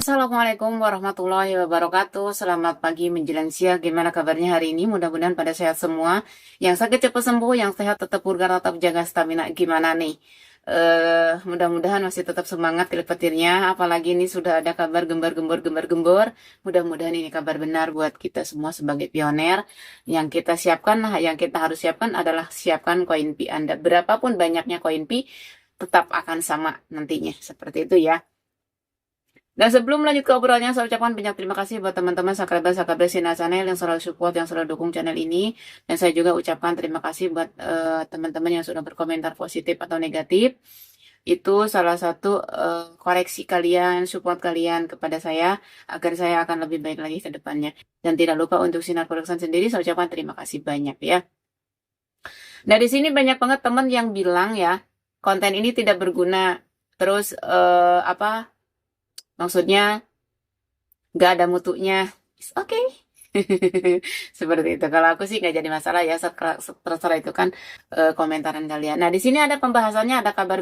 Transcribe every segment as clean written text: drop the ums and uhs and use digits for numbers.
Assalamualaikum warahmatullahi wabarakatuh. Selamat pagi menjelang siang. Gimana kabarnya hari ini? Mudah-mudahan pada sehat semua. Yang sakit cepat sembuh, yang sehat tetap purgar, tetap jaga stamina. Gimana nih? Mudah-mudahan masih tetap semangat telepetirnya. Apalagi ini sudah ada kabar gembar-gembor. Mudah-mudahan ini kabar benar buat kita semua sebagai pioner. Yang kita siapkan, yang kita harus siapkan adalah siapkan koin pi Anda. Berapapun banyaknya koin pi, tetap akan sama nantinya. Seperti itu ya. Dan sebelum lanjut ke obrolannya, saya ucapkan banyak terima kasih buat teman-teman subscriber Sina Channel yang selalu support, yang selalu dukung channel ini. Dan saya juga ucapkan terima kasih buat teman-teman yang sudah berkomentar positif atau negatif. Itu salah satu koreksi kalian, support kalian kepada saya, agar saya akan lebih baik lagi ke depannya. Dan tidak lupa untuk Sinar Production sendiri, saya ucapkan terima kasih banyak ya. Nah, di sini banyak banget teman yang bilang ya, konten ini tidak berguna. Terus maksudnya nggak ada mutunya. It's okay. Seperti itu. Kalau aku sih nggak jadi masalah ya, terserah itu kan komentaran kalian. Nah, di sini ada pembahasannya, ada kabar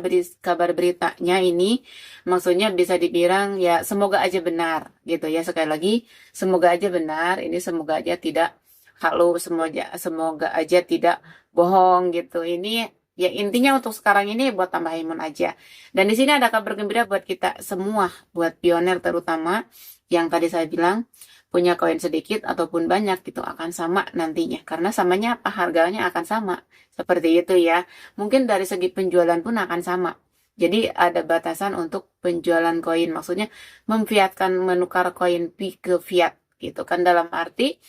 beritanya ini, maksudnya bisa dibilang ya semoga aja benar gitu ya. Sekali lagi, semoga aja benar. Ini semoga aja tidak halu, semoga aja tidak bohong gitu. Ini ya intinya untuk sekarang ini buat tambah imun aja. Dan di sini ada kabar gembira buat kita semua, buat pioner terutama yang tadi saya bilang punya koin sedikit ataupun banyak gitu akan sama nantinya. Karena samanya apa? Harganya akan sama. Seperti itu ya. Mungkin dari segi penjualan pun akan sama. Jadi ada batasan untuk penjualan koin. Maksudnya memfiatkan, menukar koin pi ke fiat gitu kan, dalam arti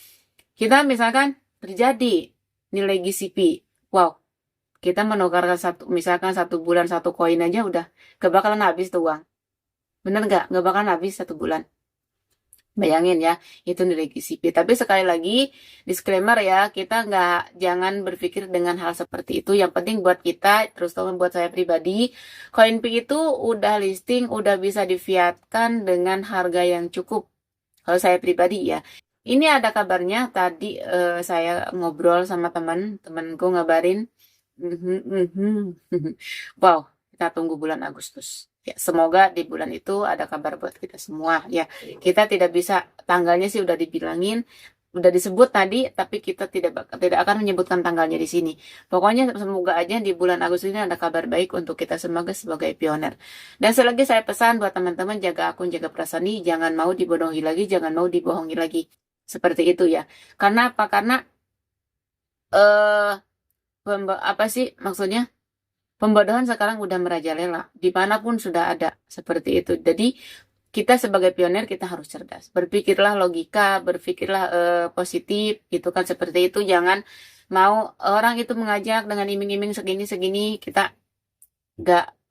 kita misalkan terjadi nilai GCP. Wow, kita menukarkan misalkan 1 bulan 1 koin aja udah gak bakalan habis tuh uang. Bener gak? Gak bakalan habis 1 bulan. Bayangin ya, itu nilai GCP. Tapi sekali lagi, disclaimer ya, kita jangan berpikir dengan hal seperti itu. Yang penting buat kita, terus buat saya pribadi, koin pi itu udah listing, udah bisa difiatkan dengan harga yang cukup. Kalau saya pribadi ya. Ini ada kabarnya, tadi saya ngobrol sama temanku ngabarin, wow, kita tunggu bulan Agustus. Ya, semoga di bulan itu ada kabar buat kita semua. Ya, kita tidak bisa, tanggalnya sih udah dibilangin, udah disebut tadi, tapi kita tidak akan menyebutkan tanggalnya di sini. Pokoknya semoga aja di bulan Agustus ini ada kabar baik untuk kita sebagai pioner. Dan selagi saya pesan buat teman-teman, jaga akun, jaga perasaan nih, jangan mau dibodohi lagi, jangan mau dibohongi lagi. Seperti itu ya. Karena apa? Karena apa sih maksudnya? Pembodohan sekarang udah merajalela, dimanapun sudah ada seperti itu. Jadi kita sebagai pioner kita harus cerdas, berpikirlah logika, berpikirlah positif, gitu kan, seperti itu. Jangan mau orang itu mengajak dengan iming-iming segini, kita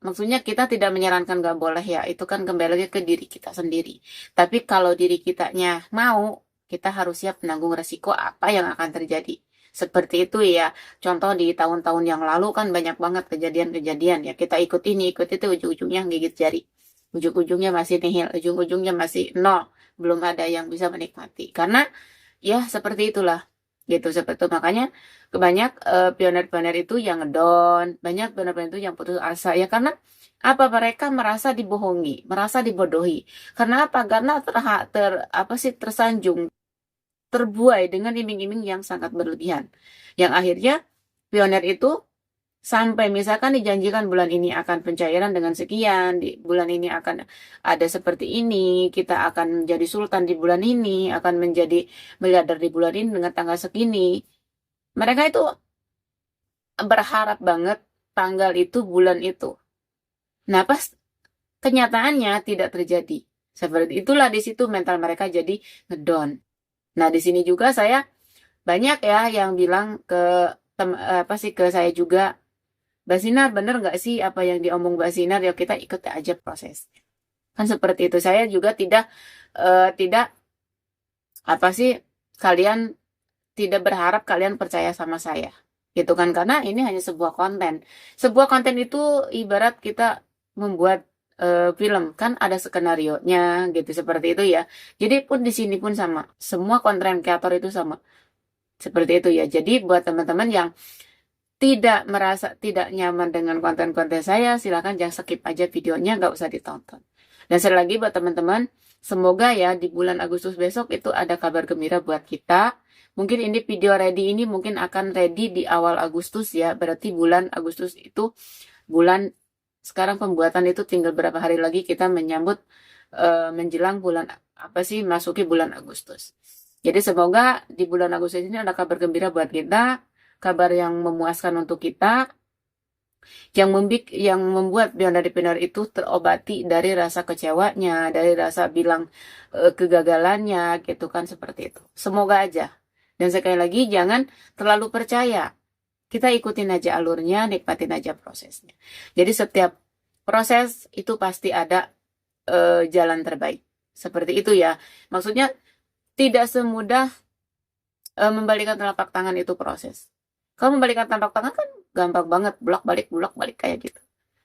maksudnya kita tidak menyarankan gak boleh ya, itu kan kembali lagi ke diri kita sendiri. Tapi kalau diri kitanya mau, kita harus siap menanggung resiko apa yang akan terjadi. Seperti itu ya. Contoh di tahun-tahun yang lalu kan banyak banget kejadian-kejadian ya. Kita ikut ini, ikut itu, ujung-ujungnya gigit jari. Ujung-ujungnya masih nihil, ujung-ujungnya masih nol. Belum ada yang bisa menikmati. Karena ya seperti itulah. Gitu, seperti itu. Makanya banyak pioner-pioner itu yang ngedown, banyak pioner-pioner itu yang putus asa ya, karena apa, mereka merasa dibohongi, merasa dibodohi. Karena apa? Karena tersanjung, terbuai dengan iming-iming yang sangat berlebihan. Yang akhirnya pioner itu sampai misalkan dijanjikan bulan ini akan pencairan dengan sekian, di bulan ini akan ada seperti ini, kita akan menjadi sultan di bulan ini, akan menjadi miliarder di bulan ini dengan tanggal segini. Mereka itu berharap banget tanggal itu, bulan itu. Nah, pas kenyataannya tidak terjadi. Seperti itulah, di situ mental mereka jadi ngedown. Nah, di sini juga saya banyak ya yang bilang ke ke saya juga, Mbak Sinar, bener nggak sih apa yang diomong Mbak Sinar? Ya kita ikut aja proses. Kan seperti itu. Saya juga tidak kalian tidak berharap kalian percaya sama saya. Gitu kan, karena ini hanya sebuah konten. Sebuah konten itu ibarat kita membuat film, kan ada skenario-nya gitu, seperti itu ya. Jadi pun di sini pun sama. Semua konten kreator itu sama. Seperti itu ya. Jadi buat teman-teman yang tidak merasa tidak nyaman dengan konten-konten saya, silakan jangan skip aja videonya, nggak usah ditonton. Dan sekali lagi buat teman-teman, Semoga ya di bulan Agustus besok itu ada kabar gembira buat kita. Mungkin ini video ready ini mungkin akan ready di awal Agustus ya. Berarti bulan Agustus itu bulan, sekarang pembuatan itu tinggal berapa hari lagi kita menyambut menjelang bulan apa sih, masuki bulan Agustus. Jadi semoga di bulan Agustus ini ada kabar gembira buat kita, kabar yang memuaskan untuk kita, yang membuat Beyond itu terobati dari rasa kecewanya, dari rasa bilang kegagalannya gitu kan, seperti itu. Semoga aja. Dan sekali lagi jangan terlalu percaya. Kita ikutin aja alurnya, nikmatin aja prosesnya. Jadi setiap proses itu pasti ada jalan terbaik. Seperti itu ya. Maksudnya tidak semudah membalikan telapak tangan itu proses. Kalau membalikan telapak tangan kan gampang banget, bolak balik kayak gitu.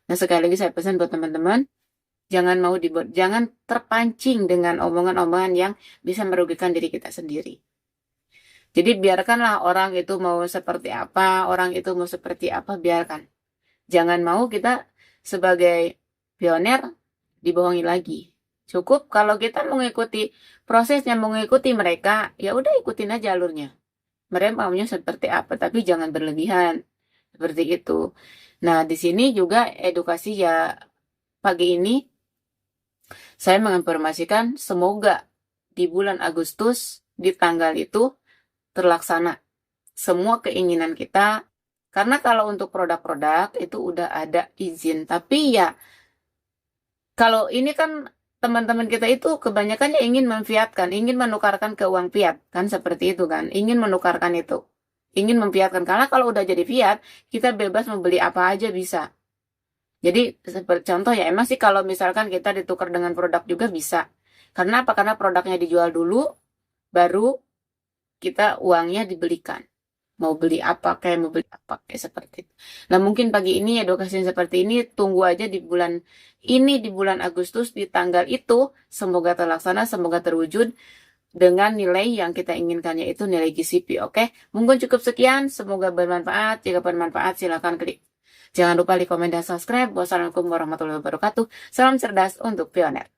Nah, sekali lagi saya pesan buat teman-teman, jangan terpancing dengan omongan-omongan yang bisa merugikan diri kita sendiri. Jadi biarkanlah orang itu mau seperti apa, biarkan. Jangan mau kita sebagai pioner dibohongi lagi. Cukup kalau kita mengikuti prosesnya, mengikuti mereka, ya udah ikutin aja alurnya. Mereka maunya seperti apa, tapi jangan berlebihan. Seperti itu. Nah, di sini juga edukasi ya, pagi ini saya menginformasikan semoga di bulan Agustus, di tanggal itu terlaksana semua keinginan kita. Karena kalau untuk produk-produk itu udah ada izin. Tapi ya, kalau ini kan teman-teman kita itu kebanyakannya ingin memfiatkan, ingin menukarkan ke uang fiat, kan seperti itu kan, ingin menukarkan itu, ingin memfiatkan, karena kalau udah jadi fiat, kita bebas membeli apa aja bisa. Jadi seperti contoh ya, emang sih kalau misalkan kita ditukar dengan produk juga bisa. Karena apa? Karena produknya dijual dulu, baru kita uangnya dibelikan. Mau beli apa kayak seperti itu. Nah, mungkin pagi ini edukasi seperti ini, tunggu aja di bulan ini, di bulan Agustus, di tanggal itu, semoga terlaksana, semoga terwujud dengan nilai yang kita inginkan, yaitu nilai GCP. Oke, mungkin cukup sekian, semoga bermanfaat. Jika bermanfaat silakan klik. Jangan lupa like, komen, dan subscribe. Wassalamualaikum warahmatullahi wabarakatuh. Salam cerdas untuk pioner.